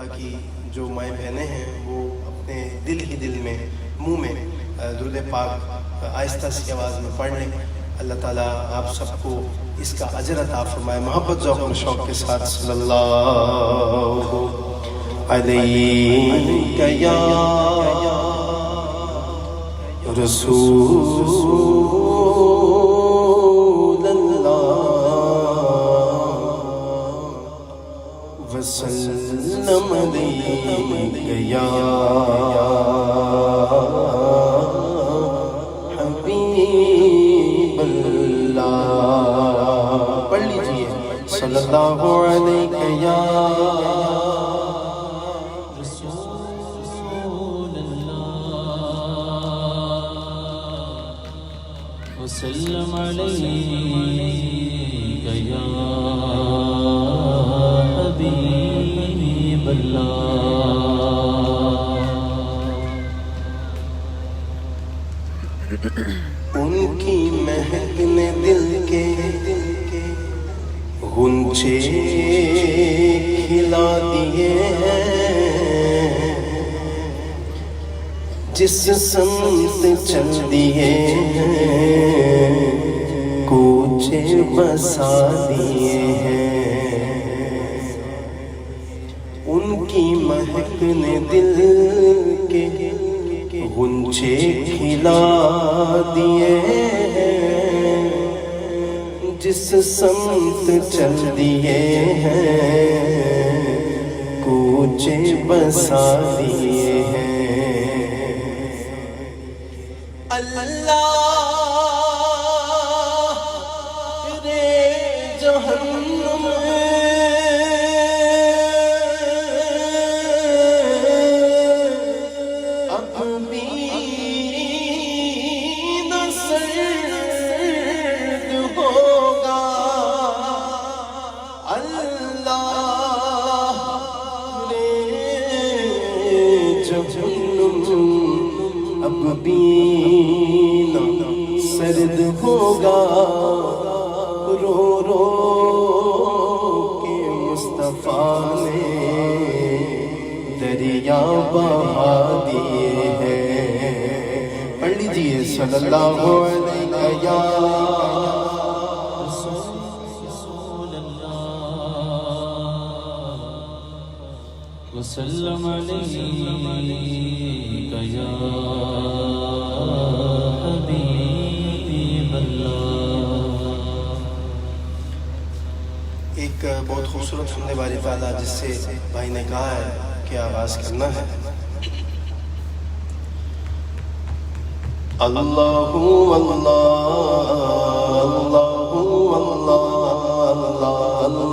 باقی جو مائیں بہنیں ہیں وہ اپنے دل میں منہ میں درود پاک آہستہ سی آواز میں پڑھ لیں. اللہ تعالیٰ آپ سب کو اس کا اجر عطا فرمائے. محبت ذوق و شوق کے ساتھ صلی اللہ علیہ یا رسول اللہ وسلم علیہ یا حبیب اللہ. پڑھ لیجئے صلی اللہ علیہ یا وسلم عليك يا حبيب الله. ان کی مہک نے دل کے غنچے کھلا دیے ہیں، جس سمت چل دیے ہیں کوچے بسا دیے ہیں. ان کی مہک نے دل کے غنچے کھلا دیے ہیں، جس سمت چل دیے ہیں کوچے بسا دیے ہیں. اللہ رے جہنم اب بھی نہ سرد ہوگا. اللہ رے جہنم اب بھی نہ سرد ہوگا. رو رو کے مصطفیٰ نے دریا بہا دیے ہیں. پڑھ لیجئے صلی اللہ علیہ یا رسول الله وسلم عليك يا حبيب الله. ایک بہت خوبصورت سننے والی تعالیٰ جس سے بھائی نے کہا ہے کہ آغاز کرنا ہے. اللہ اللہ اللہ اللہ اللہ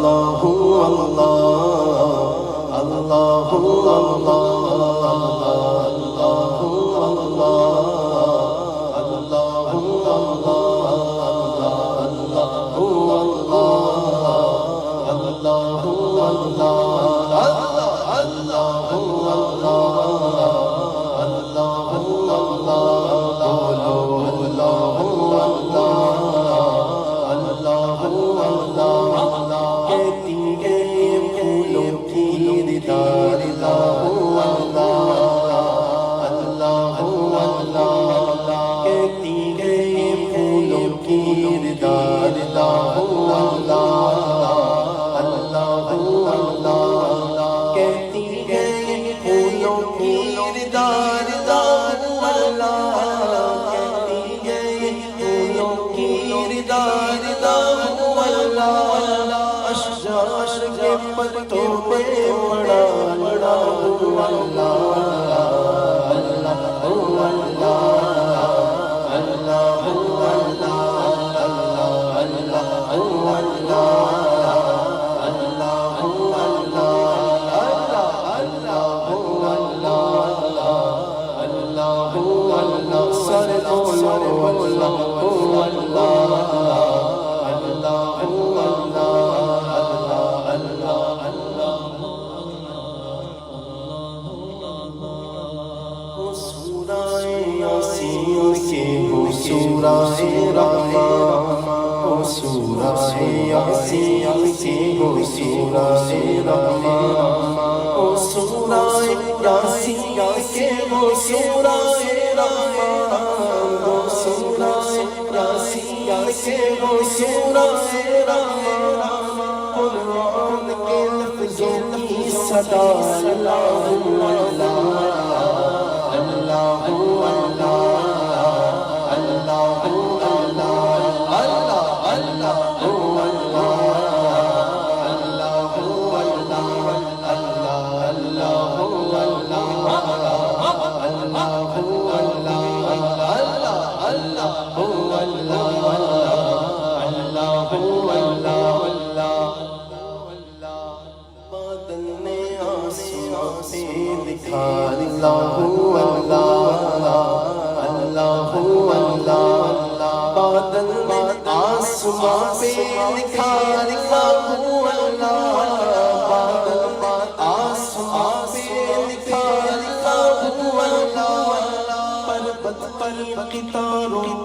پتوں پہ بڑا بڑا سورہ یاسین کی ہو سورہ رحمان وہ سورہ یاسین کے وہ سورہ رحمان، وہ سورہ یاسین کے وہ سورہ رحمان، قرآن کے لفظوں کی صدا اللہ اللہ اللہ آسمان پہ لکھا اللہ اللہ، آسمان پہ لکھا اللہ، پربت پر قطاروں کی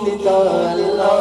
نگار اللہ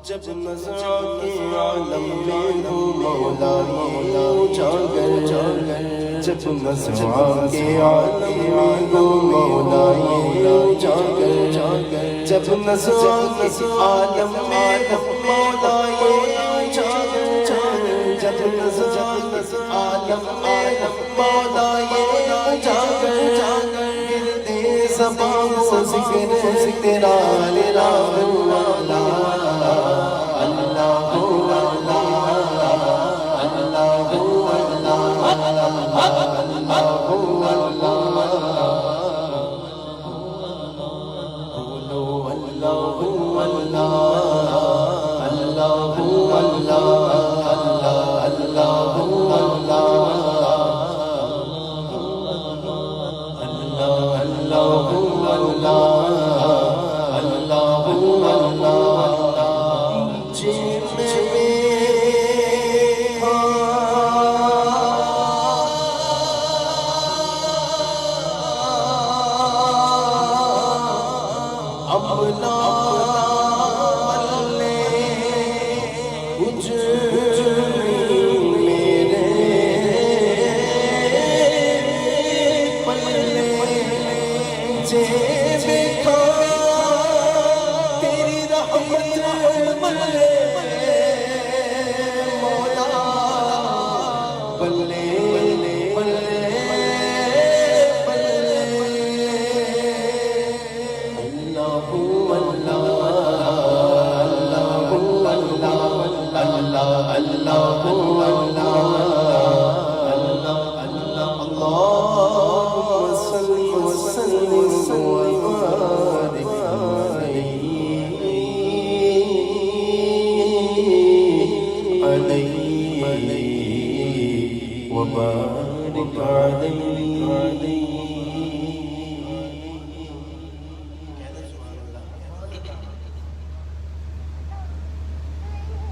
جب نظر کے عالم میں ہو مولا یہ اجاگر، جب نظر کے عالم میں ہو مولا یہ اجاگر، جب نظر کے عالم میں ہو مولا یہ اجاگر، جب نظر عالم میں ہو مولا یہ اجاگر، گردے زبان و ذکر تیرا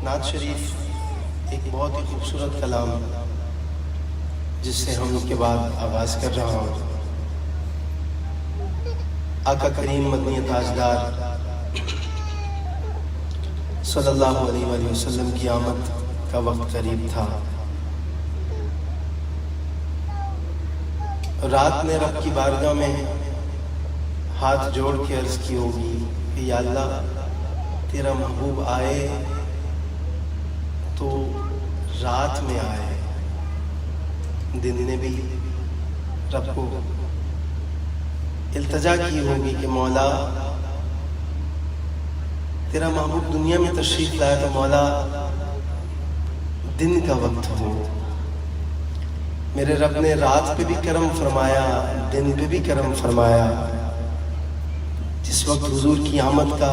نعت شریف ایک بہت ہی خوبصورت کلام جس سے ہم کے بعد آغاز کر رہا ہوں۔ آقا کریم مدنی تاجدار صلی اللہ علیہ وآلہ وسلم کی آمد کا وقت قریب تھا۔ رات نے رب کی بارگاہ میں ہاتھ جوڑ کے عرض کی ہوگی کہ یا اللہ تیرا محبوب آئے تو رات میں آئے، دن نے بھی رب کو التجا کی ہوگی کہ مولا تیرا محبوب دنیا میں تشریف لائے تو مولا دن کا وقت ہو، میرے رب نے رات پہ بھی کرم فرمایا، دن پہ بھی کرم فرمایا۔ جس وقت حضور کی آمد کا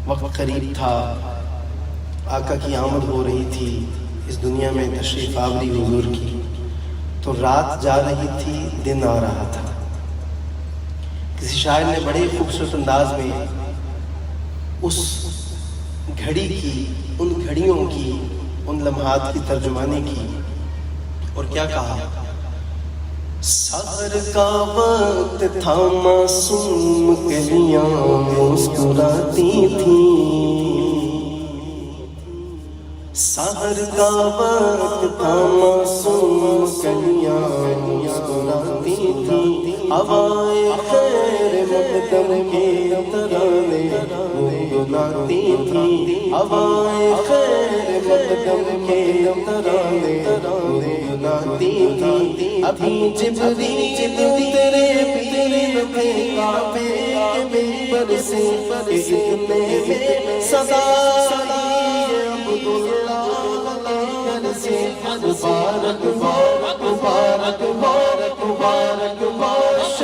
وقت قریب تھا، آقا کی آمد ہو رہی تھی، اس دنیا میں تشریف آوری حضور کی، تو رات جا رہی تھی، دن آ رہا تھا۔ کسی شاعر نے بڑے خوبصورت انداز میں اس گھڑی کی، ان گھڑیوں کی، ان لمحات کی ترجمانی کی، اور کیا کہا؟ سحر کا وقت تھا، معصوم کلیاں مسکراتی تھیں۔ سحر کا وقت تھا، معصوم کلیاں مسکراتی تھیں۔ ہوائے خیر مقدم کے ترانے گنگناتی تھیں۔ ہوائے خیر مقدم کے ترانے گنگناتی تھیں۔ ابھی جبریل تیرے پیر تھے، کعبے کے منبر سے اتنے میں صدا مبارک مبارک مبارک مبارک مبارک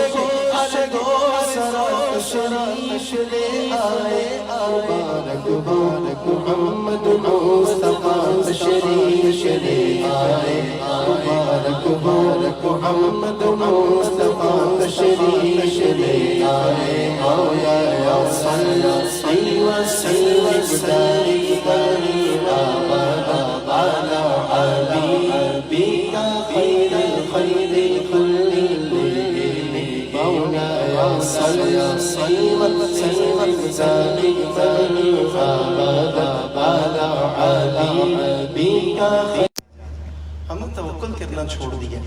شریف لے آئے، مبارک مبارک محمد مصطفیٰ شریف لے آئے، مبارک مبارک محمد مصطفیٰ شریف لے آئے۔ یا صلی وسلم دائما على حبيبك خير الخير كله، مولاي صل وسلم دائما على حبيبك۔ ہم نے توکل کرنا چھوڑ دیا،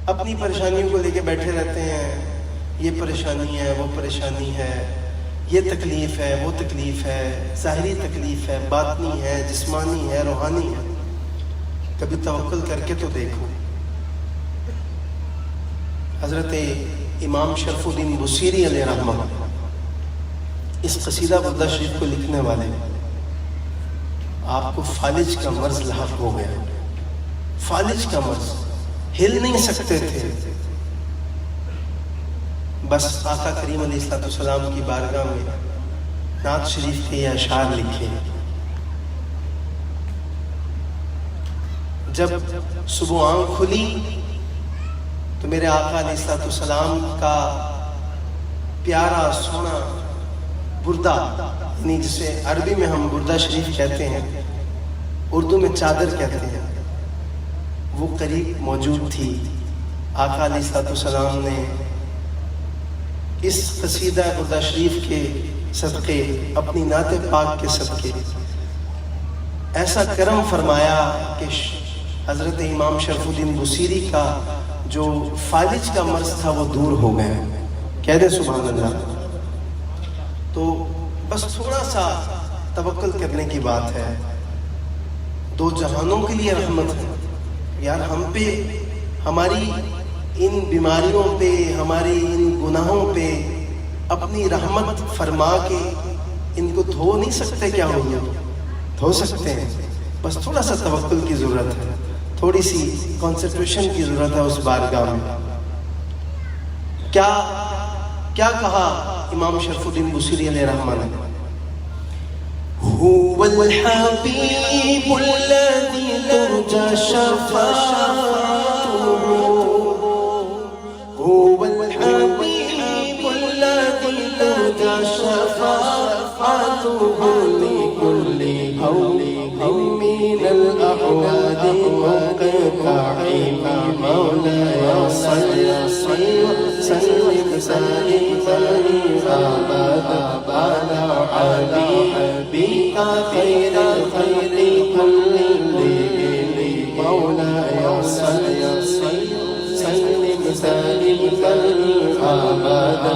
اپنی پریشانیوں کو لے کے بیٹھے رہتے ہیں، یہ پریشانی ہے، وہ پریشانی ہے، یہ تکلیف ہے، وہ تکلیف ہے، ظاہری تکلیف ہے، باطنی ہے، جسمانی ہے، روحانی ہے۔ کبھی توکل کر کے تو دیکھو۔ حضرت امام شرف الدین بصیری علیہ رحمہ اس قصیدہ بردہ شریف کو لکھنے والے، آپ کو فالج کا مرض لاحق ہو گیا۔ فالج کا مرض، ہل نہیں سکتے تھے، بس آقا کریم علیہ السلام کی بارگاہ میں نعت شریف کے یہ اشعار لکھے۔ جب صبح آنکھ کھلی تو میرے آقا علیہ السلام کا پیارا سونا بردہ، یعنی جسے عربی میں ہم بردہ شریف کہتے ہیں، اردو میں چادر کہتے ہیں، وہ قریب موجود تھی۔ آقا علیہ السلام نے اس قصیدہ بردہ شریف کے صدقے، اپنی نعت پاک کے صدقے ایسا کرم فرمایا کہ حضرت امام شرف الدین بصیری کا جو فالج کا مرض تھا وہ دور ہو گیا۔ کہہ دیں سبحان اللہ۔ تو بس تھوڑا سا توکل کرنے کی بات ہے، دو جہانوں کے لیے رحمت ہے۔ یار ہم پہ، ہماری ان بیماریوں پہ، ہماری ان گناہوں پہ اپنی رحمت فرما کے ان کو دھو نہیں سکتے کیا؟ ہو گیا دھو سکتے ہیں، بس تھوڑا سا توکل کی ضرورت ہے، تھوڑی سی کنسنٹریشن کی ضرورت ہے اس بارگاہ میں۔ کیا کہا امام شرف الدین بصیری علیہ رحمہ نے؟ هو الحبیب الذی ترجى شفاعته، هو الحبیب الذی ترجى شفاعته لكل هول من الأحوال وقطع مولاي صل وسلم دائما أبدا على حبيبك خير الخير كله، مولاي صل وسلم دائما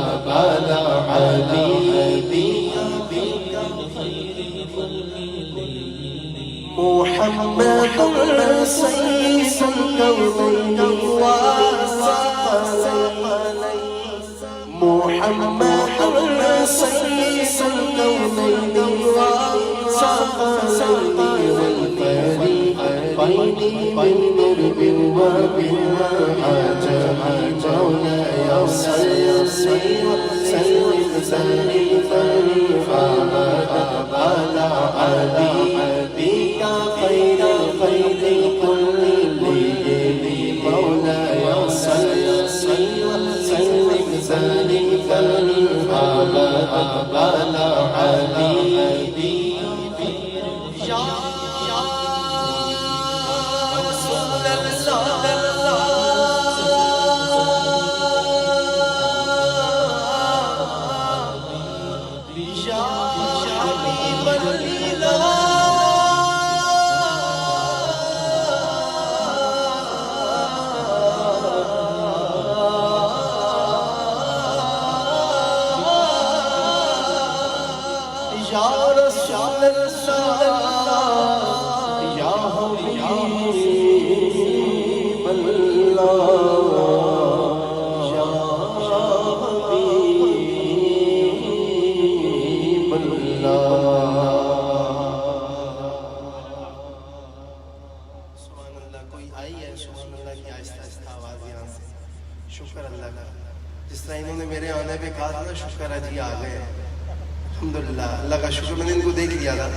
أبدا على حبيبك محمد سيد الكونين والثقلين، محمد سيد الكونين والثقلين والفريقين بالنور بالوهاب مولاي صل وسلم على حبيبك خير كل مولاي صل وسلم على حبيبي يا رسول الله يا حبيب الله يا رسول الله يا حبيب الله يا حبيب الله سبحان اللہ کوئی آئی ہے سبحان اللہ کی آہستہ آہستہ آواز یہاں سے شکر اللہ کا جس طرح انہوں نے میرے آنے پہ کہا تھا نا شکر ہے جی آ گئے الحمدللہ اللہ کا شکر میں نے ان کو دیکھ لیا تھا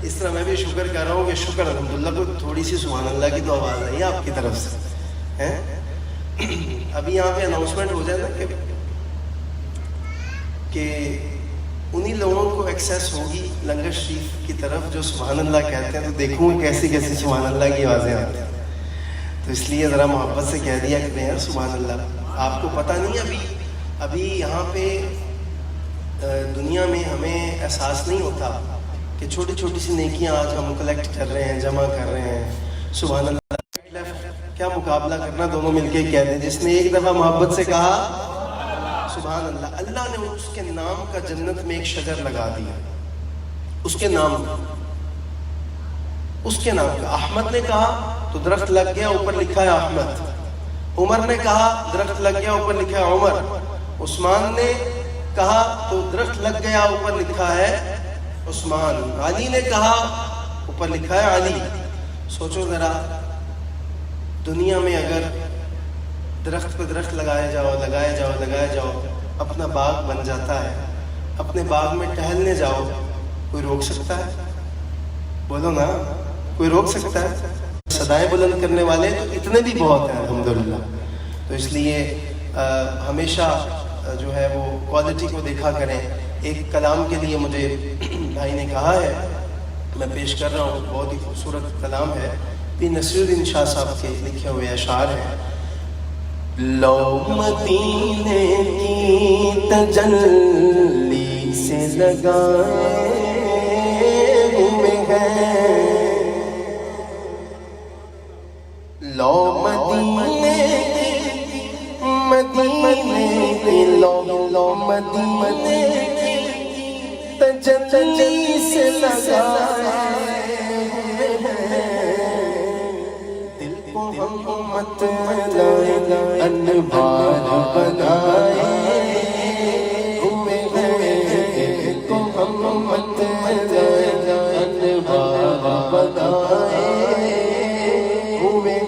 اس طرح میں بھی شکر کر رہا ہوں کہ شکر الحمدللہ کو تھوڑی سی سبحان اللہ کی تو آواز آئی ہے آپ کی طرف سے ابھی یہاں پہ اناؤنسمنٹ ہو جائے نا کہ انہی لوگوں کو ایکسیس ہوگی لنگر شریف کی طرف جو سبحان اللہ کہتے ہیں تو دیکھوں گے کیسی کیسی سبحان اللہ کی آوازیں آتی ہیں تو اس لیے ذرا محبت سے کہہ دیا کریں یار سبحان اللہ آپ کو پتہ نہیں ابھی یہاں پہ دنیا میں ہمیں احساس نہیں ہوتا کہ چھوٹی چھوٹی سی نیکیاں آج ہم کلیکٹ کر رہے ہیں جمع کر رہے ہیں سبحان اللہ کیا مقابلہ کرنا دونوں مل کے کہتے ہیں جس نے ایک دفعہ محبت سے کہا سبحان اللہ اللہ نے اس کے نام کا جنت میں ایک شجر لگا دیا اس کے نام کا احمد نے کہا تو درخت لگ گیا اوپر لکھا ہے احمد عمر نے کہا درخت لگ گیا اوپر لکھا ہے عمر عثمان نے کہا تو درخت لگ گیا اوپر لکھا ہے عثمان علی نے کہا اوپر لکھا ہے علی سوچو ذرا دنیا میں اگر درخت پہ درخت لگائے جاؤ اپنا باغ بن جاتا ہے اپنے باغ میں ٹہلنے جاؤ کوئی روک سکتا ہے بولو نا کوئی روک سکتا ہے صدائیں بلند کرنے والے تو اتنے بھی بہت ہیں الحمدللہ تو اس لیے ہمیشہ جو ہے وہ کوالٹی کو دیکھا کریں ایک کلام کے لیے مجھے بھائی نے کہا ہے میں پیش کر رہا ہوں بہت ہی خوبصورت کلام ہے پی نصیر الدین شاہ صاحب کے لکھے ہوئے اشعار ہیں لو مدینے کی تجلی سے لگائے ہوئے ہیں لو مدینے تجلی سے لگائے دل کو ہم امت انوار بنائے ہوئے دل کو ہم امت انوار بنائے ہوئے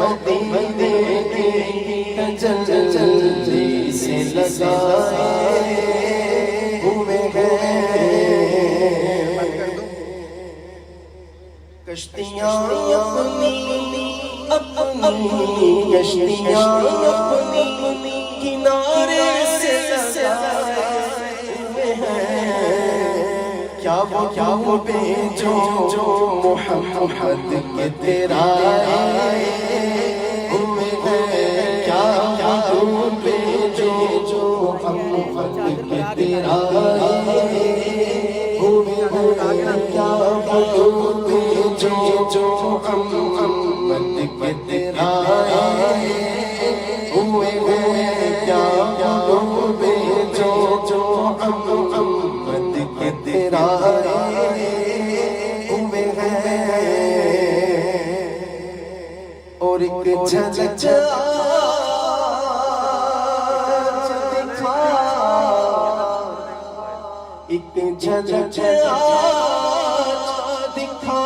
مدینے کی تجلی سے لگائے ہوئے کشتیاں اپنی کشتیاں اپنی کنارے سے لگائے ہوئے کیا وہ بے جو محمد کے تیرا ہوئے کیا وہ بے جو محمد کے تیرا ہوئے کیا وہ بے جو محمد کے تیرا ہوئے کیا وہ بے جو محمد کے تیرا ہوئے اور ایک جھلک ایک جھلک دکھا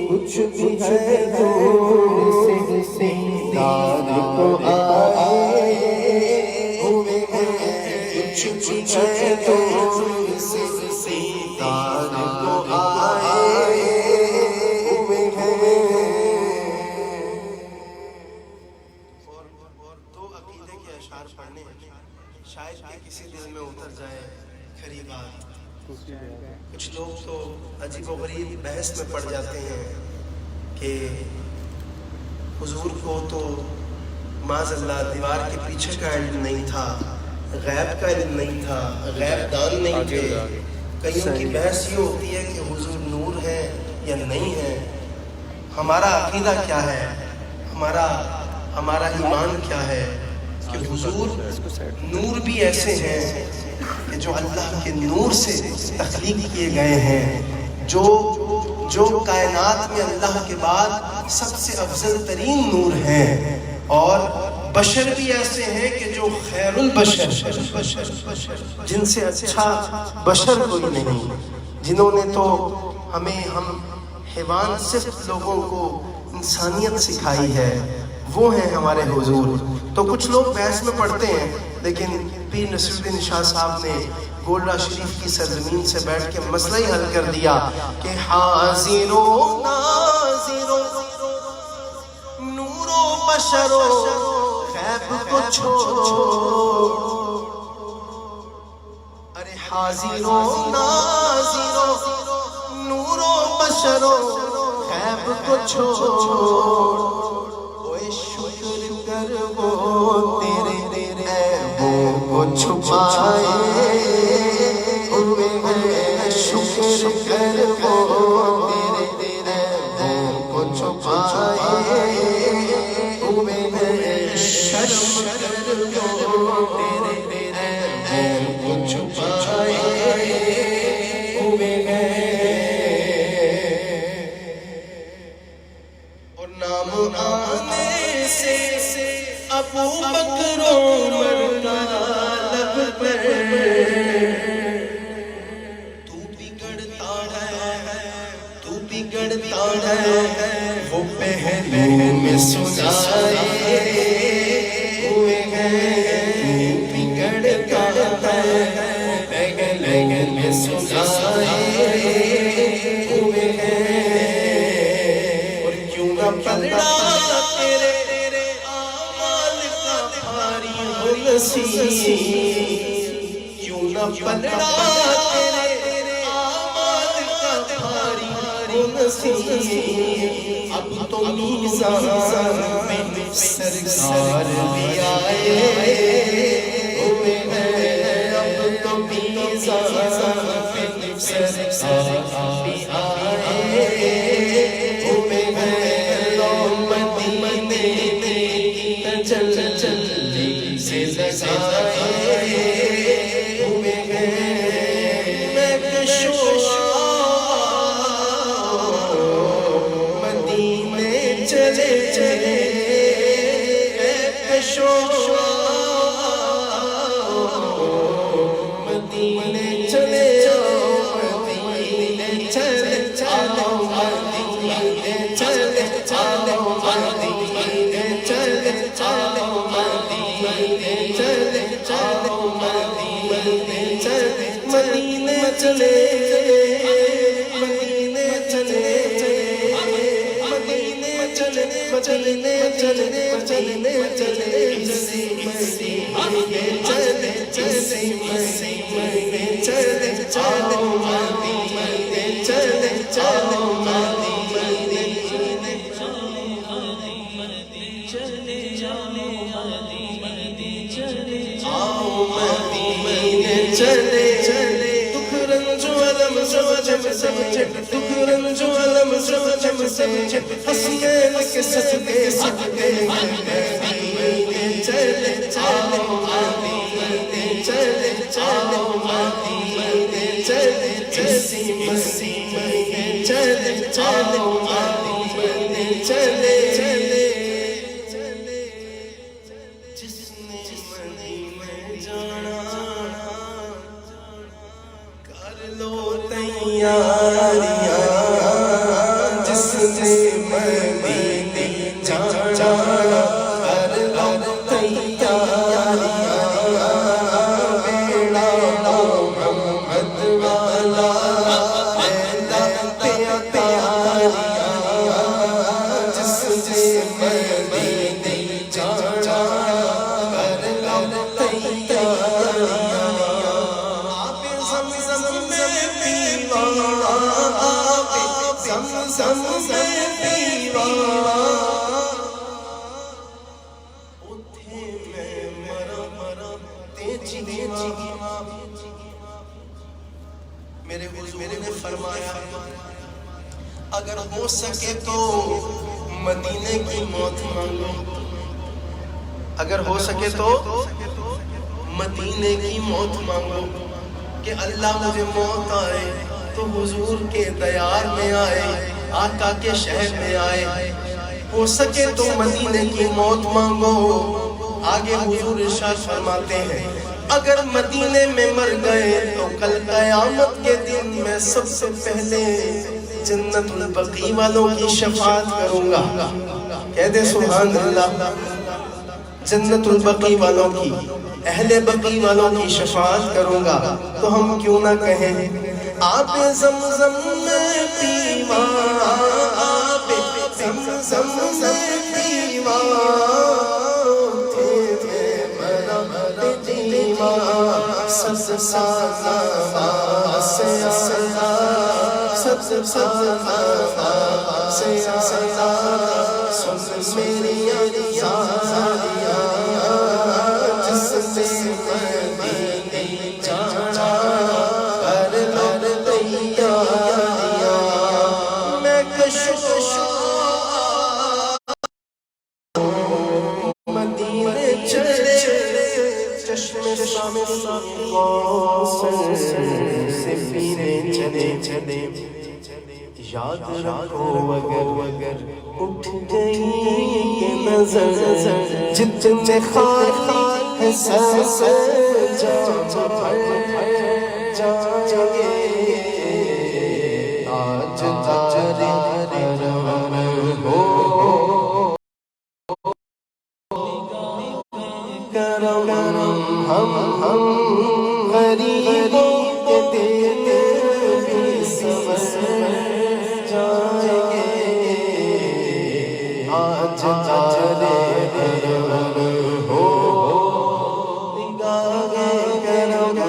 کچھ بھی ہے دور سے دیدار کو آئے ہوئے ہیں، کچھ بھی ہے دور سے دیدار کو آئے ہوئے ہیں۔ اور دو عقیدے کے اشعار پڑھنے شاید کہ کسی دل میں اتر جائے کھری بات۔ کچھ لوگ تو عجیب و غریب بحث میں پڑ جاتے ہیں کہ حضور کو تو معاذ اللہ دیوار کے پیچھے کا علم نہیں تھا، غیب کا علم نہیں تھا، غیب دان نہیں تھے۔ کئیوں کی بحث یہ ہوتی ہے کہ حضور نور ہے یا نہیں ہے۔ ہمارا عقیدہ کیا ہے، ہمارا ایمان کیا ہے کہ حضور نور بھی ایسے ہیں کہ جو اللہ کے نور سے تخلیق کیے گئے ہیں، جو کائنات میں اللہ کے بعد سب سے افضل ترین نور ہیں، اور بشر بھی ایسے ہیں کہ جو خیر البشر، جن سے اچھا بشر کوئی نہیں، جنہوں نے تو ہم حیوان صرف لوگوں کو انسانیت سکھائی ہے، وہ ہیں ہمارے حضور۔ تو کچھ لوگ بحث میں پڑھتے ہیں، لیکن پیر نصیر الدین شاہ صاحب نے گولڑا شریف کی سرزمین سے بیٹھ کے مسئلہ ہی حل کر دیا کہ حاضر و ناظر و نور و بشر و غیب کو چھوڑ، ارے حاضر و ناظر و نور و بشر و غیب کو چھوڑ، اوے شکر کر وہ تیرے عیبوں کو چھپائے ہوئے ہیں، شکر کر وہ تیرے عیبوں کو چھپائے ہوئے ہیں، شرم کر وہ تیرے عیبوں کو چھپائے ہوئے ہیں۔ اور نام آنے سے ابو بکر عمر کا لب پر تو بگڑتا ہے وہ پہلو میں سنائے ہوئے ہیں، بگڑتا ہے پہلو میں سنائے ہوئے ہیں۔ اور کیوں نہ پلڑا تیرے آمال کا بھاری ہو نصیب، کیوں نہ پلڑا تیرے آمال کا بھاری ہو نصیب، اب تو میزان میں سرکار بھی آئے ہوئے ہیں، اب تو میزان میں سرکار بھی آئے ہوئے ہیں، لو مدینے کی تجلی سے لگائے ہوئے ہیں، میں کشوا مدینے چلے میں کشوا مدینے چلے مدینے چلے چلو مدینے چلے چلو مدینے چلے چلو مدینے چلے چلو مدینے چلے مدینے چلے مدینے چلے مدینے چلے مدینے چلے مدینے چلے اسی مسیح چلے اسی مسیح چلے چلو مدینے چلے چلو مدینے آؤ مدینے چلے دکھ رنج و علم سب جب دکھ رنج و علم سب جب حسنین کے صدقے مدینے چلے چلو مدینے چلے چلو مدینے چلے اسی مسیح چلے چلو مدینے چلے جس نے مدینے جانا کر لو تیاریاں نے مدینے جانا ہر دم تیاریاں بیڑا محمد والا پہلا پیاریاں جس نے مدینے جانا ہر دم تیاریاں آپ زمزم میں پیوا آپ زمزم میں پیوا اٹھے میں مرا تیجی میرے حضور نے فرمایا اگر ہو سکے تو مدینے کی موت مانگو اگر ہو سکے تو مدینے کی موت مانگو کہ اللہ مجھے موت آئے تو حضور کے دیار میں آئے آقا کے شہر میں آئے ہو سکے تو مدینے کی موت مانگو آگے حضور ارشاد فرماتے ہیں اگر مدینے میں مر گئے تو کل قیامت کے دن میں سب سے پہلے جنت البقیع والوں کی شفاعت کروں گا کہہ دے سبحان اللہ جنت البقیع والوں کی اہل بقیع والوں کی شفاعت کروں گا تو ہم کیوں نہ کہیں آپ زمزم میں پیوا آپ زمزم میں پیوا تھے مرا دیوا سب سانا سے سنا سب سانا سے سنا سن میری آریاں جس نے مدینے جانا ہر دم تیاریاں میں کشش مدینے چلے چشم سے پینے چلے یاد رکھو اگر اٹھ گئی یہ نظر جتنے خالی ہے سر جائیں گے آج تارے ہو کرم ہم غریبوں کے دیتے بھی سمجھ جائیں گے آج تارے ہو نگاہیں کرم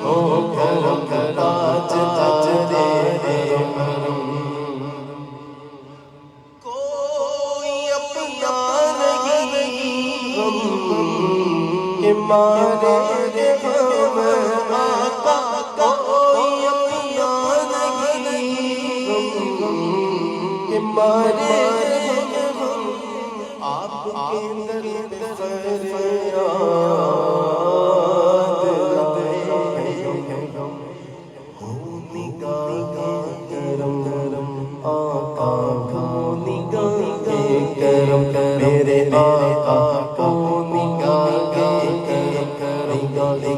ہو کرم آج تارے کوئی اپنا نہیں کہ مارے ہم آقا کوئی اپنا نہیں کہ مارے ہم آپ کے در فریاد ہو نگاہ کرم آقا ہو نگاہ کرم میرے آقا کو نگاہ کرم کرم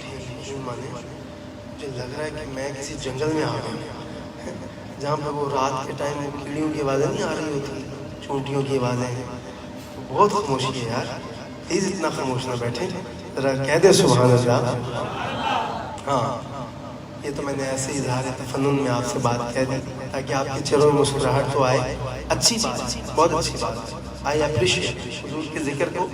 یقین مانے مجھے لگ رہا ہے کہ میں کسی جنگل میں آ گیا ہوں، جہاں پہ وہ رات کے ٹائم وہ کیڑیوں کی آوازیں نہیں آ رہی ہوتی، چونٹیوں کی آوازیں. بہت خاموشی ہے یار، پلیز اتنا خاموش نہ بیٹھیں، ذرا کہہ دے سبحان اللہ. ہاں یہ تو میں نے ایسے اظہار تفنن میں آپ سے بات کہہ دی تاکہ آپ کے چہروں میں مسکراہٹ تو آئے. اچھی بات، بہت اچھی بات. آئی اپریشیٹ حضور کے ذکر کو.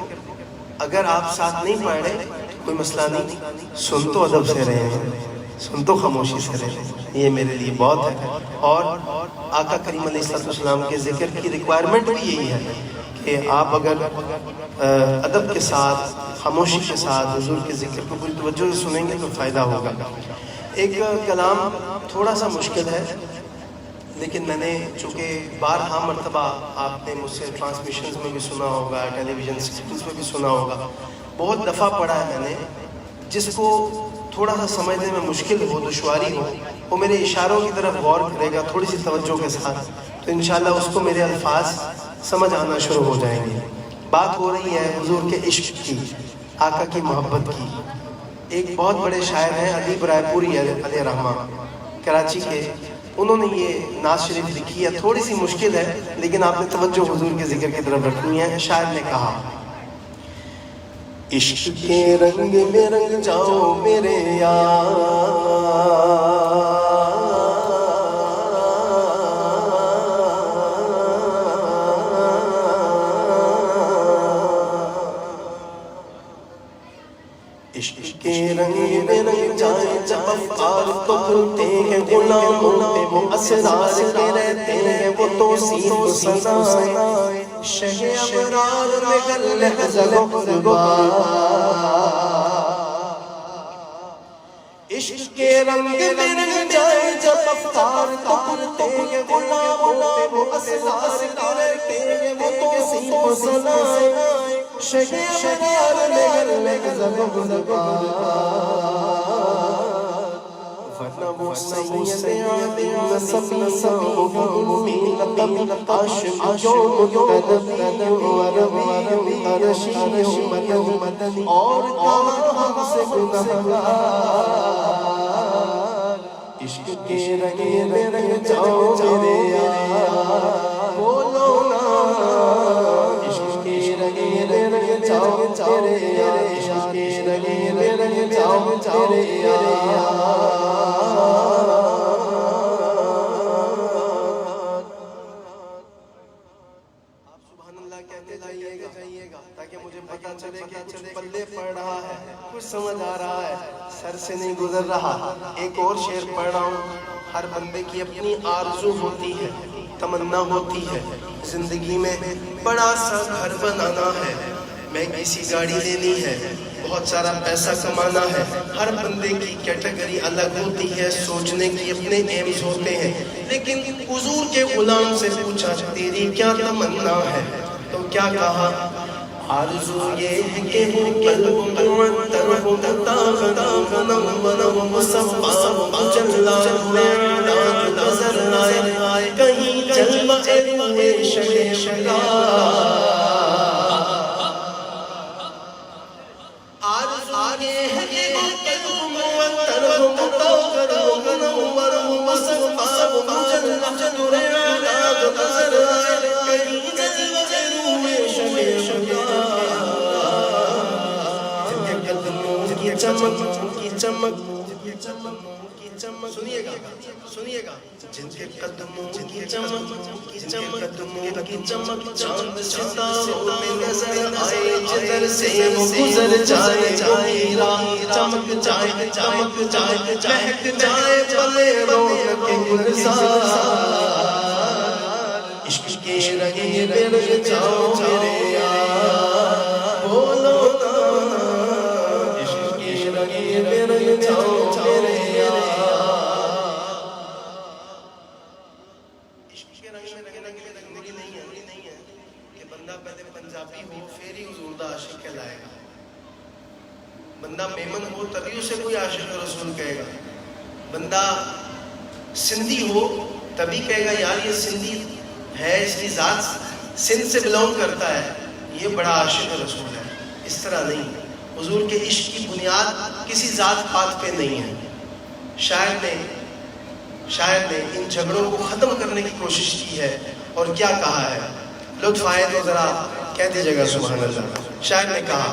اگر آپ ساتھ نہیں پڑھ رہے کوئی مسئلہ نہیں، سن تو ادب سے رہے ہیں، سن تو خاموشی سے رہے ہیں، یہ میرے لیے بہت ہے. اور آقا کریم علیہ السلام کے ذکر کی ریکوائرمنٹ بھی یہی ہے کہ آپ اگر ادب کے ساتھ، خاموشی کے ساتھ حضور کے ذکر کو پوری توجہ سے سنیں گے تو فائدہ ہوگا. ایک کلام تھوڑا سا مشکل ہے، لیکن میں نے چونکہ بارہا مرتبہ آپ نے مجھ سے ٹرانسمیشنز میں بھی سنا ہوگا، ٹیلی ویژن اسکرینز میں بھی سنا ہوگا، بہت دفعہ پڑھا ہے میں نے. جس کو تھوڑا سا سمجھنے میں مشکل ہو، دشواری ہو، وہ میرے اشاروں کی طرف غور کرے گا تھوڑی سی توجہ کے ساتھ، تو انشاءاللہ اس کو میرے الفاظ سمجھ آنا شروع ہو جائیں گے. بات ہو رہی ہے حضور کے عشق کی، آقا کی محبت کی. ایک بہت بڑے شاعر ہیں ادیب رائے پوری علیہ رحمہ، کراچی کے، انہوں نے یہ نعت شریف لکھی ہے. تھوڑی سی مشکل ہے لیکن آپ نے توجہ حضور کے ذکر کی طرف رکھنی ہے. شاعر نے کہا، عشق کے رنگ میں رنگ جاؤ میرے یار، عشق کے رنگ میں رنگ جائیں جب افکار تو کھلتے ہیں غلاموں پہ وہ اسرار کے رہتے ہیں وہ توصیف سزائیں. شہ ابرار میں گر لحظہ غبار، عشق کے رنگ میں رنگ جائیں جب افکار تو کھلتے ہیں غلاموں پہ وہ اسرار کے رہتے ہیں وہ توصیف سزائیں. شہ ابرار میں گر لحظہ غبار، ورنہ وہ سید عالم نسبی امی لقب عاشق جو مطلبی وربی عرشی مدنی، اور کہاں ہم سے گنہگار. عشق کے رنگ میں رنگ جاؤ میرے یار، بولو نا عشق کے رنگ میں رنگ جاؤ میرے یار، عشق کے رنگ میں رنگ جاؤ میرے یار. تاکہ مجھے پتا چلے کہ کچھ پلے پڑ رہا ہے، کچھ سمجھ آ رہا ہے، سر سے نہیں گزر رہا. ایک اور شعر پڑھ رہا ہوں. ہر بندے کی اپنی آرزو ہوتی ہے، تمنا ہوتی ہے، زندگی میں بڑا سا گھر بنانا ہے، مہنگی سی گاڑی لینی ہے، بہت سارا پیسہ کمانا ہے. ہر بندے کی کیٹیگری الگ ہوتی ہے، سوچنے کی اپنے ایمز ہوتے ہیں. لیکن حضور کے غلام سے پوچھا تیری کیا تمنا ہے، تو کیا کہا؟ آرزو یہ ہے کہ وہ قلب معطر ہو، داغ منور و مصفا و مجلا اعلان نظر آئے، کہیں جلوہ ہوئے شہ شگار. آرزو یہ ہے کہ وہ قلب معطر ہو، داغ منور و مصفا و مجلا اعلان نظر آئے، کہیں جلوہ ہوئے شہ شگار. چمک کی چمک سنیے گا، جن کے قدموں کی چمک کی چمک چاند ستاروں میں نظر آئے، جدھر سے وہ گزر جائے راہ چمک جائے مہک جائے پلے رونق گلزار. عشق کے رنگ میں رنگ جاؤ میرے یار، بولو پنجابی ہو پھر ہی حضور دا عاشق کہلائے گا. بندہ میمن ہو تبھی اسے کوئی عاشق رسول کہے گا. بندہ سندھی ہو تبھی کہے گا یار یہ سندھی ہے، اس کی ذات سندھ سے بلونگ کرتا ہے، یہ بڑا عاشق رسول ہے. اس طرح نہیں. حضور کے عشق کی بنیاد کسی ذات پات پہ نہیں ہے۔ شاعر نے ان جھگڑوں کو ختم کرنے کی کوشش کی ہے، اور کیا کہا ہے؟ لطف آئے تو ذرا کہہ دیجیے گا سبحان اللہ۔ شاعر نے کہا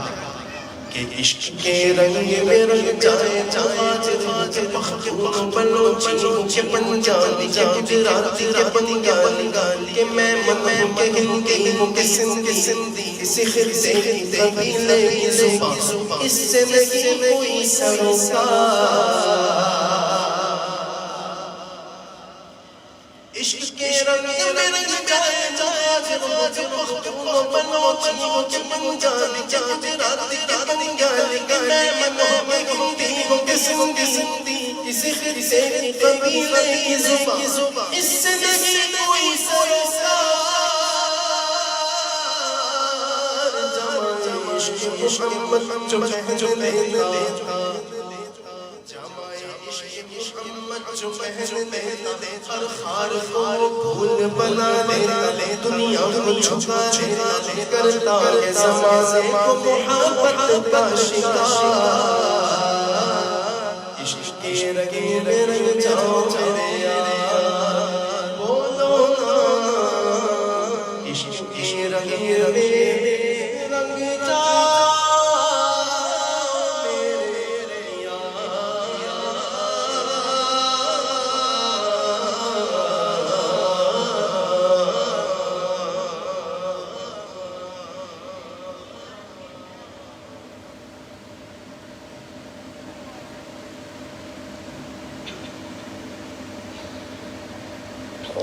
کہ عشق کے رنگ میں رنگ جائے آج راج بخت بلوچیوں کے پنجابی کے گجراتی کے بنگالی کہ میں من کے ہندی کے سندھی کسی خطے کی لے کی زبان اس سے نہیں کوئی سروکار۔ عشق کے رنگ میں رنگ جائے آج راج بخت بلوچیوں کے پنجابی کے گجراتی کے بنگالی کہ میں من کے ہندی کے سندھی کسی خطے کی قبیلے کی زبان اس سے نہیں کوئی سروکار۔ جمع عشق محمد جو پہن لیتا، جمع عشق محمد جو پہن لیتا، ہر خار کو پھول بنا لیتا، دنیا کو چھپا دیتا، کرتا ہے زمانے کو محبت کا شکار۔ عشق کے رنگ میں رنگ جاؤ میرے یار، بولو نا عشق کے رنگ میں رنگ جاؤ میرے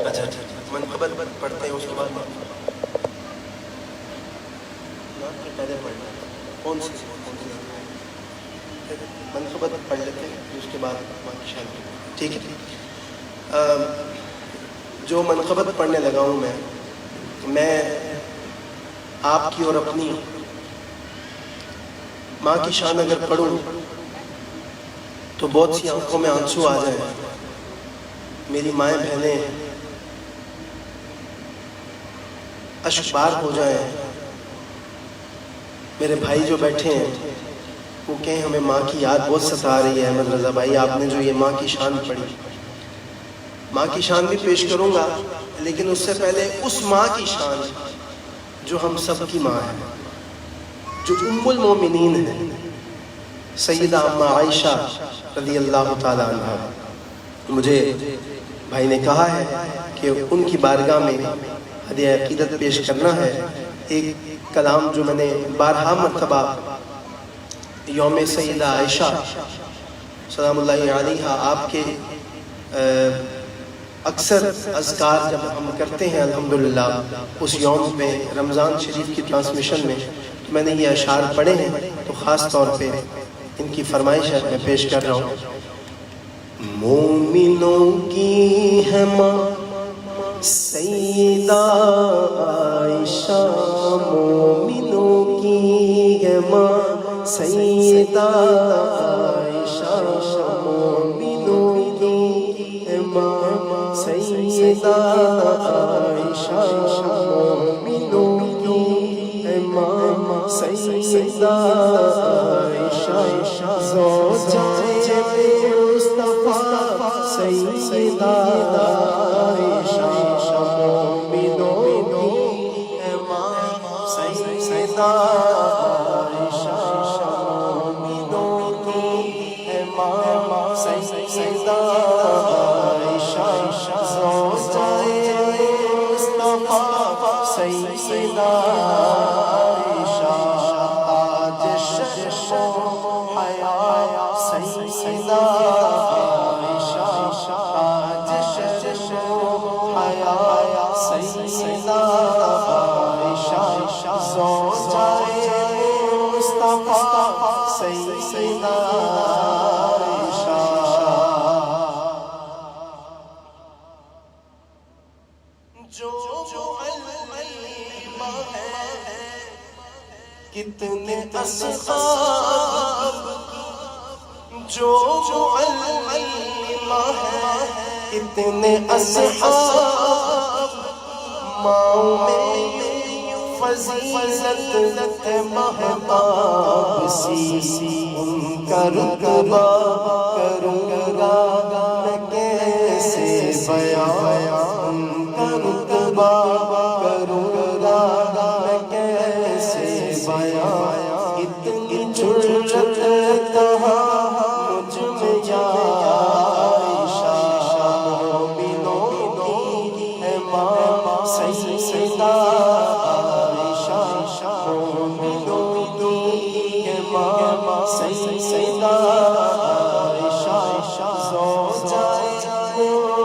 اچھا منقبت پڑھتے ہیں، اس کے بعد پہلے پڑھنا کون سی منقبت پڑھ لیتے ہیں، اس کے بعد شامل، ٹھیک ہے؟ جو منقبت پڑھنے لگا ہوں میں آپ کی اور اپنی ماں کی شان اگر پڑھوں تو بہت سی آنکھوں میں آنسو آ جائیں، میری مائیں بہنیں اشکبار ہو جائیں، میرے بھائی جو بیٹھے ہیں وہ کہیں ہمیں ماں کی یاد بہت ستا رہی ہے۔ احمد رضا بھائی آپ نے جو یہ ماں کی شان پڑھی، ماں کی شان بھی پیش کروں گا، لیکن اس سے پہلے اس ماں کی شان جو ہم سب کی ماں ہے، جو ام المومنین ہے، سیدہ اماں عائشہ رضی اللہ تعالیٰ عنہ۔ مجھے بھائی نے کہا ہے کہ ان کی بارگاہ میں ہدیہ عقیدت پیش کرنا ہے۔ ایک کلام جو میں نے بارہا مرتبہ یوم سیدہ عائشہ سلام اللہ علیہا آپ کے اکثر اذکار جب ہم کرتے ہیں الحمدللہ اس یوم پہ رمضان شریف کی ٹرانسمیشن میں، تو میں نے یہ اشعار پڑھے ہیں، تو خاص طور پہ ان کی فرمائش ہے، میں پیش کر رہا ہوں۔ مومنوں کی ہے ماں سیدہ عائشہ، مومنوں کی ہے ماں سیدہ عائشہ، مومنوں کی ہے ماں سیدہ عائشہ، مومنوں کی ہے ماں سیدہ عائشہ، زوجہ مصطفیٰ سیدہ عائشہ، مومنوں کی ہے ماں سیدہ عائشہ، مومنوں کی ہے ماں سیدہ عائشہ، زوجہ مصطفیٰ سیدہ عائشہ، آج شرف و حیا سیدہ عائشہ، آج شرف و حیا سیدہ عائشہ، زوجہ مصطفیٰ سیدہ عائشہ۔ جو علمہ ہے کتنے اصحاب، جو علمہ ہے کتنے اصحاب، ماں میں فضیلت ہے مہتاب سی، ان کا رتبہ کروں گا میں کیسے بیان، ان کا رتبہ کروں گا میں کیسے بیان، اتنی جرأت کہاں مجھ میں یا عائشہ، مومنوں کی ہے ماں سیدہ عائشہ، مومنوں کی ہے ماں سیدہ عائشہ، زوجہ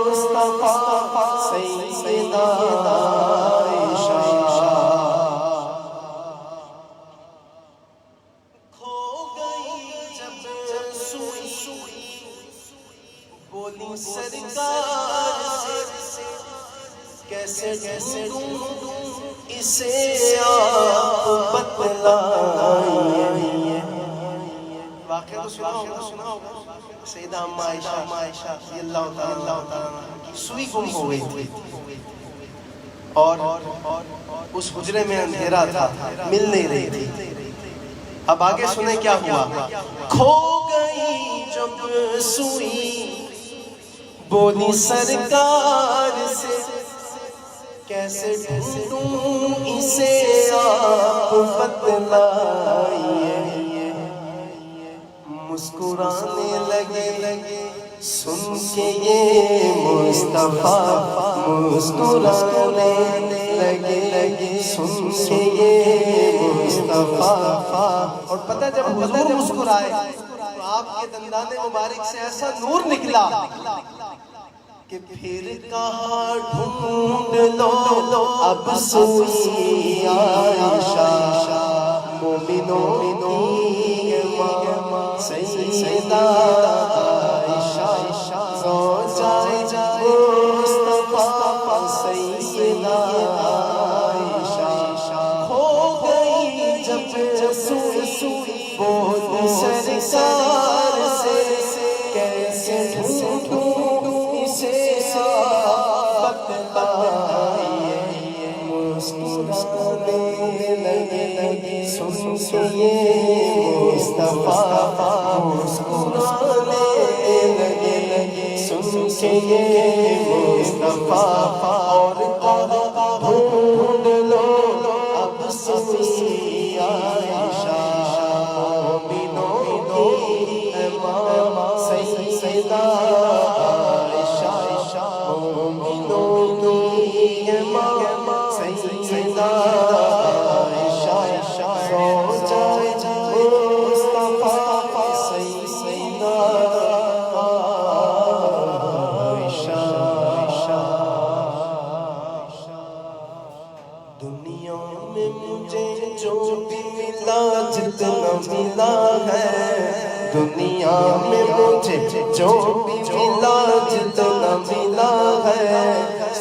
مصطفیٰ سیدہ عائشہ۔ کھو گئی جب سوئی بولی سرکار سے، کیسے ڈھونڈوں اسے آپ بتلائیے۔ واقعہ تو سنا ہوگا، سیدہ اما عائشہ رضی اللہ تعالیٰ کی سوئی گم ہو گئی تھی، اور اس حجرے میں اندھیرا تھا، مل نہیں رہی تھی۔ اب آگے سنیں کیا ہوا۔ کھو گئی جب سوئی بولی سرکار سے، کیسے ڈھونڈوں اسے آپ بتلائیے۔ مسکرانے لگے سن کے یہ مصطفیٰ، مسکرانے لگے سن کے یہ مصطفیٰ۔ اور پتہ جب حضور مسکرائے تو آپ کے دندان مبارک سے ایسا نور نکلا کہ پھر کہا ڈھونڈ لو اب سوئی عائشہ، مومنوں کی ماں سیدہ عائشہ، زوجہ مصطفیٰ سیدہ عائشہ۔ ہو گئی جب سوئی بولی سرکار سے، کیسے ڈھونڈوں اسے آپ بتلائیے۔ مسکرانے لگے سن کے یہ مصطفیٰ، مسکرانے لگے سن کے یہ مصطفیٰ، اور کہا ڈھونڈ لو اب سوئی عائشہ، مومنوں کی ہے ماں سیدہ عائشہ، مومنوں کی ہے ماں سیدہ عائشہ، زوجہ مصطفیٰ سیدہ عائشہ۔ دنیا میں مجھے جو بھی ملا جتنا ملا ہے، دنیا میں مجھے جو بھی ملا جتنا ملا ہے،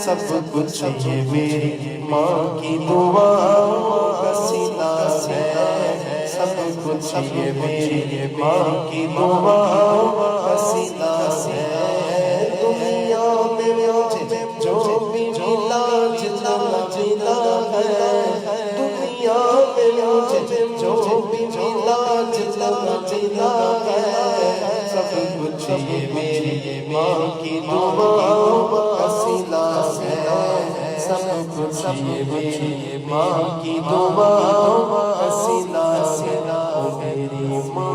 سب کچھ یہ میری ماں کی دعاؤں کا صلہ ہے، سب کچھ یہ میری ماں کی دعاؤں کا صلہ ہے۔ دنیا میں مجھے جو بھی ملا جتنا ملا ہے، دنیا میں مجھے جو بھی ملا جتنا ملا ہے، سب کچھ یہ میری ماں کی دعاؤں کا صلہ ہے، سب کچھ یہ میری ماں کی دعاؤں کا صلہ ہے۔ او میری ماں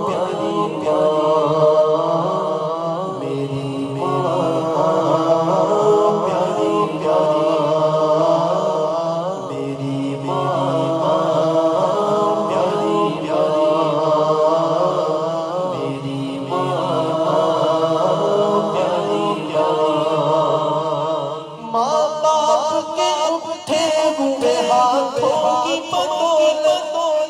پیاری پیاری، میری ماں پیاری پیاری، میری ماں پیاری پیاری، میری ماں پیاری پیاری۔ ماں باپ کے اٹھے ہوئے ہاتھوں کی بدولت،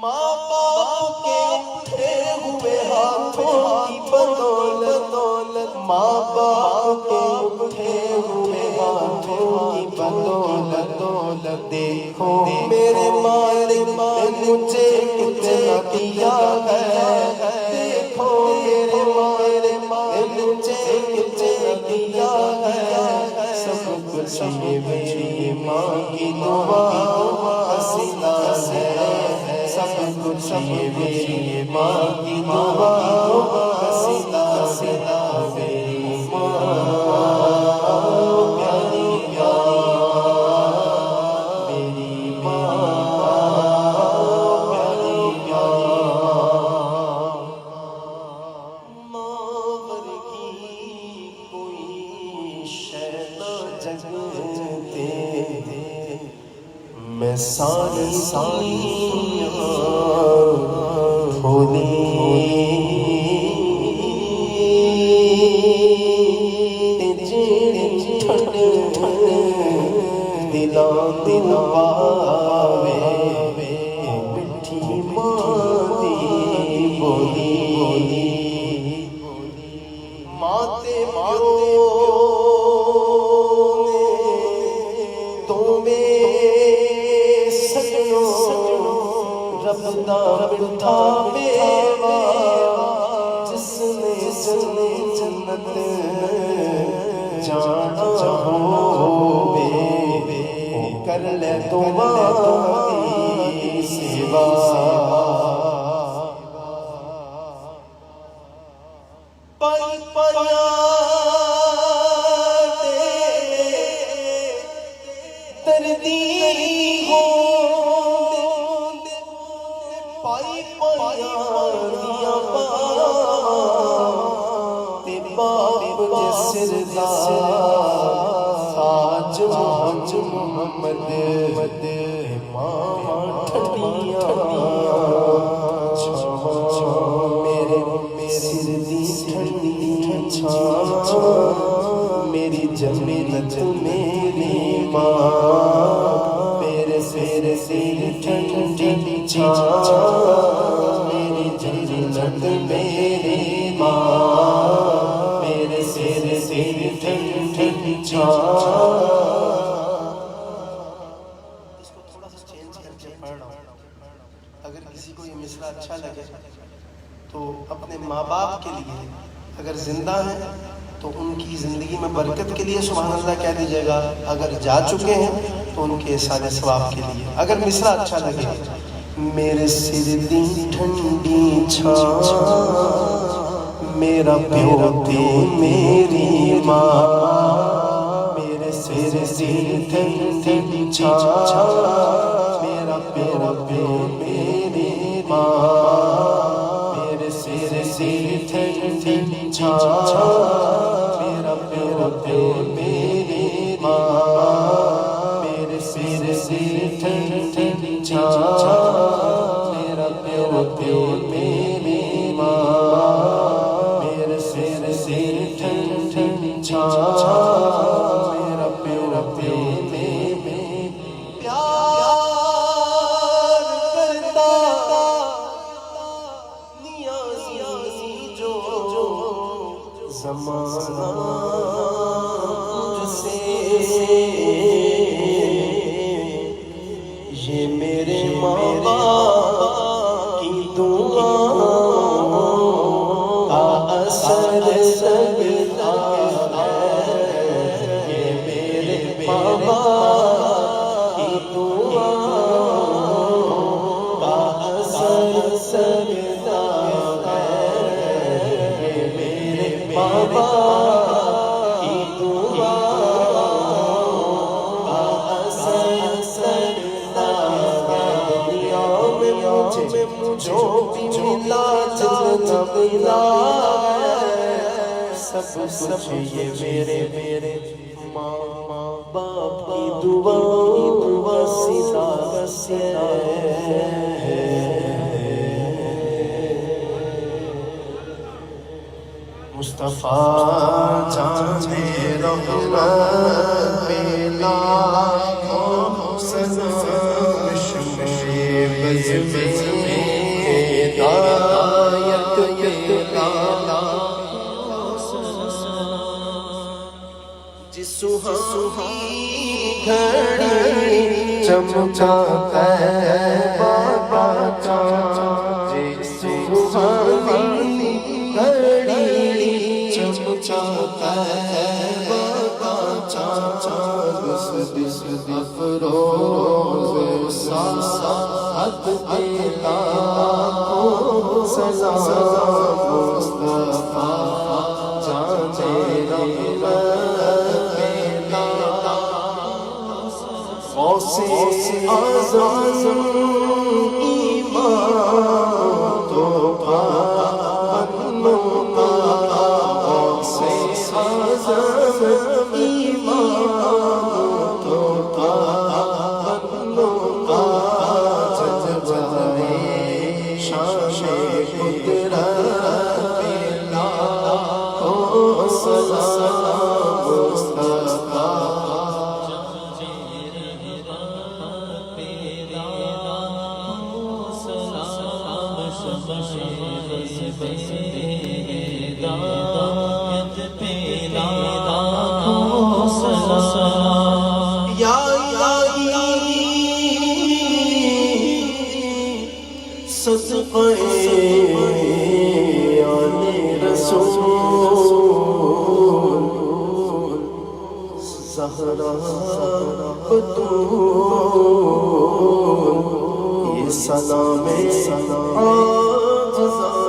ماں باپ کے اٹھے ہوئے ہاتھوں کی بدولت، ماں باپ کے اٹھے ہوئے ہاتھوں کی بدولت، دیکھو میرے مالک نے مجھے کتنا دیا ہے، دیکھو میرے مالک نے مجھے کتنا دیا ہے، سب یہ میری ماں کی دعا وسیلہ ہے، سب کچھ یہ میری ماں کی دعا وسیلہ ہے، میری ماں پیاری میری ماں پیاری ماں ورگی کوئی شے نہ جگتے، میں ساری کھولی دل پاوے مٹھی ماں دی بولی، ماتے پیو نے تمہیں سجنوں رب دا مٹھا پیوا، جس نے جنت جانا ہووے کر لے تمہاری سوا، پائی پایا دردی ہو، پائی پایا دیا باپ کے سر دا تاج محمد، ماں ٹھنڈیاں میرے سر دی ٹھنڈی چھاں، میری جنت میری ماں، میرے سر دی ٹھنڈی چھاں، میری جنت میری ماں، میرے سر دی ٹھنڈی چھاں۔ اگر کسی کو یہ مصرع اچھا لگے تو اپنے ماں باپ کے لیے اگر زندہ ہیں تو ان کی زندگی میں برکت کے لیے سبحان اللہ کہہ دیجیے گا، اگر جا چکے ہیں تو ان کے احسان ثواب کے لیے اگر مصرع اچھا لگے، میرے سر دی ٹھنڈی چھاں، میرا پیو تے میری ماں، میرے سر دی ٹھنڈی چھاں، میرا پیو تے میری ماں، میرے سر دی ٹھنڈی چھاں، میرا پیو تے میری ماں، میرے سر دی ٹھنڈی چھاں، میرا پیو تے میری ماں، میرے سر دی ٹھنڈی چھاں، میرا پیو تے میری پیار کرتا نیازی جو زمانہ مجھ سے، یہ میرے ماں باپ کی دعا کا اثر لگتا ہے، یہ میرے ماں باپ کی دعا کا اثر لگتا ہے، یہ میرے ماں باپ کی دعا کا اثر لگتا ہے، دنیا میں مجھے جو بھی ملا جتنا ملا سب کچھ یہ میرے ماں باپ کی دعا وسیلہ ہے۔ مصطفیٰ جانے رحمت پہ لاکھوں سلام، شمشے بز میں ہدایت پہ لاکھوں سلام، جس سہانی گھڑی چمکاتا ہے بابا چاند، جس سہانی گھڑی چمکاتا ہے بابا چاند، افروز ساعت دیتا سلام مصطفیٰ جانے غوث اعظم ایمان تو بنوں کا غوث اعظم ایمان تو بنوں کا جذبۂ شان قدرت لاکھوں سلام مصطفیٰ یا الہی صدقہ آل رسول زہرا بطول یہ سلام عاجزاں